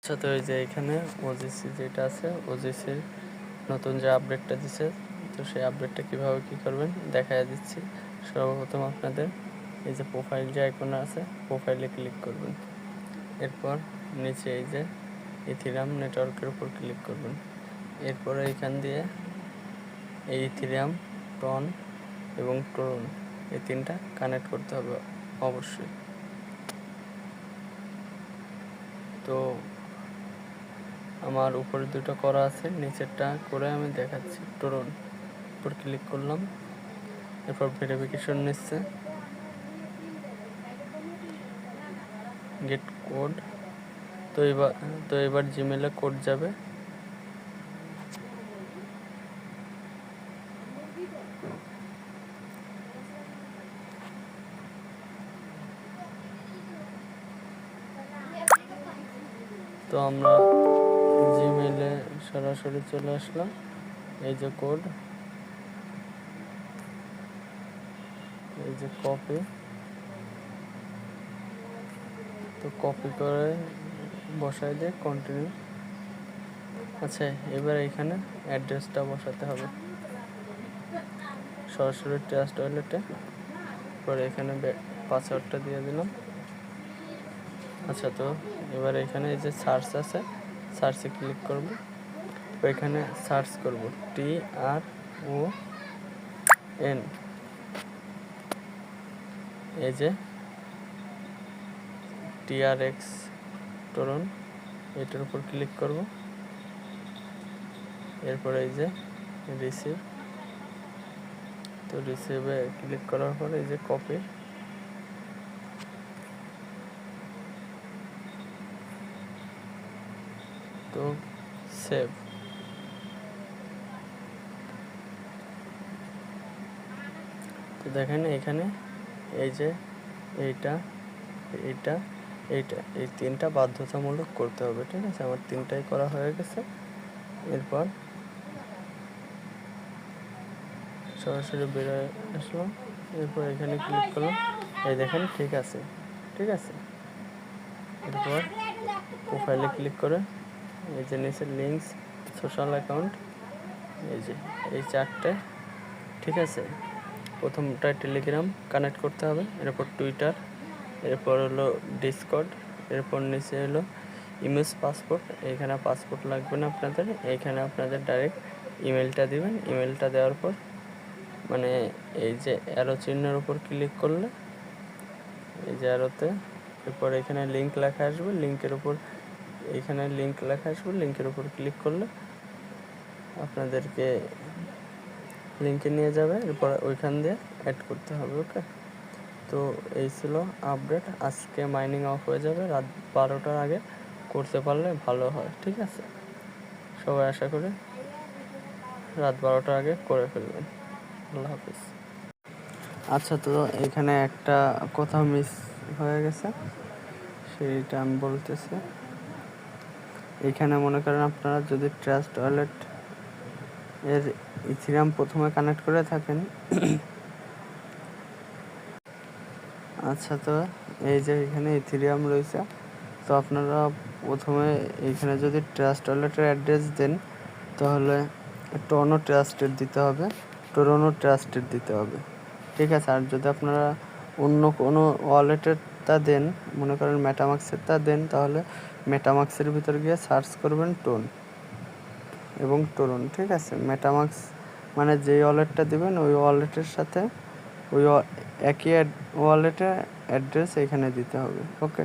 আচ্ছা, তো এই যে এখানে ওজিসি যেটা আছে, ওজিসির নতুন যে আপডেটটা দিছে, তো সেই আপডেটটা কীভাবে কী করবেন দেখায় দিচ্ছি। সর্বপ্রথম আপনাদের এই যে প্রোফাইল যে আইকন আছে, প্রোফাইলে ক্লিক করবেন। এরপর নিচে এই যে ইথিরিয়াম নেটওয়ার্কের উপর ক্লিক করবেন। এরপরে এখান দিয়ে এই ইথিরিয়াম, টন এবং টরন এই তিনটা কানেক্ট করতে হবে অবশ্যই। তো আমার উপরে দুটো করা আছে, নিচেরটা করে আমি দেখাচ্ছি। টরন উপর ক্লিক করলাম, এরপর ভেরিফিকেশন নিচ্ছে, গেট কোড। তো এবার জিমেলে কোড যাবে। তো আমরা জিমেলে সরাসরি চলে আসলাম। এই যে কোড, এই যে কপি, তো কপি করে বসাই দিয়ে কন্টিনিউ। আচ্ছা, এবার এখানে অ্যাড্রেসটা বসাতে হবে সরাসরি ট্রাস্ট ওয়ালেটে। পরে এখানে পাসওয়ার্ডটা দিয়ে দিলাম। আচ্ছা, তো এবার এখানে এই যে সার্চ আছে, সার্চে ক্লিক করব। তো এখানে সার্চ করব TRON, এই যে TRX টরন, এটার উপর ক্লিক করব। এরপরে এই যে রিসিভ, তো রিসিভে ক্লিক করার পর এই যে কপি, তো সেভ। তো দেখেন এখানে এই যে এইটা এইটা এইটা এই তিনটা বাধ্যতামূলক করতে হবে, ঠিক আছে? আমার তিনটাই করা হয়ে গেছে। এরপর সরাসরি বেরোয় আসলাম, এরপর এখানে ক্লিক করলাম। এই দেখেন ঠিক আছে, ঠিক আছে। এরপর প্রোফাইলে ক্লিক করে এই যে নিচে লিঙ্কস, সোশ্যাল অ্যাকাউন্ট, এই যে এই চারটে, ঠিক আছে। প্রথমটা টেলিগ্রাম কানেক্ট করতে হবে, এরপর টুইটার, এরপর হলো ডিসকর্ড, এরপর নিচে হলো ইমেজ পাসপোর্ট। এখানে পাসপোর্ট লাগবে না আপনাদের, এইখানে আপনাদের ডাইরেক্ট ইমেলটা দিবেন। ইমেলটা দেওয়ার পর মানে এই যে অ্যারো চিহ্নের উপর ক্লিক করলে এই যে অ্যারোতে, এরপর এখানে লিঙ্ক লেখা আসবে, লিঙ্কের উপর এখানে লিঙ্ক লেখা আসবে, লিঙ্কের উপর ক্লিক করলে আপনাদেরকে লিঙ্কে নিয়ে যাবে, এরপর ওইখান দিয়ে অ্যাড করতে হবে। ওকে, তো এই ছিল আপডেট। আজকে মাইনিং অফ হয়ে যাবে, রাত 12টার আগে করতে পারলে ভালো হয়, ঠিক আছে? সবাই আশা করি রাত 12টার আগে করে ফেলবেন। আল্লাহ হাফিজ। আচ্ছা, তো এখানে একটা কথা মিস হয়ে গেছে, সেইটা আমি বলতেছি। এখানে মনে করেন আপনারা যদি ট্রাস্ট ওয়ালেট এর ইথিরিয়াম প্রথমে কানেক্ট করে থাকেন, আচ্ছা, তো এই যে এখানে ইথিরিয়াম রয়েছে, তো আপনারা প্রথমে এইখানে যদি ট্রাস্ট ওয়ালেটের অ্যাড্রেস দেন তাহলে টনও ট্রাস্টেড দিতে হবে, টরনও ট্রাস্টেড দিতে হবে, ঠিক আছে? আর যদি আপনারা অন্য কোনো ওয়ালেটেরটা দেন, মনে করেন মেটামাক্সেরটা দেন, তাহলে মেটামাক্সের ভিতর গিয়ে সার্চ করবেন টোন এবং টরন, ঠিক আছে? মেটামাক্স মানে যেই ওয়ালেটটা দিবেন ওই ওয়ালেটের সাথে ওই একই ওয়ালেটের অ্যাড্রেস এখানে দিতে হবে। ওকে।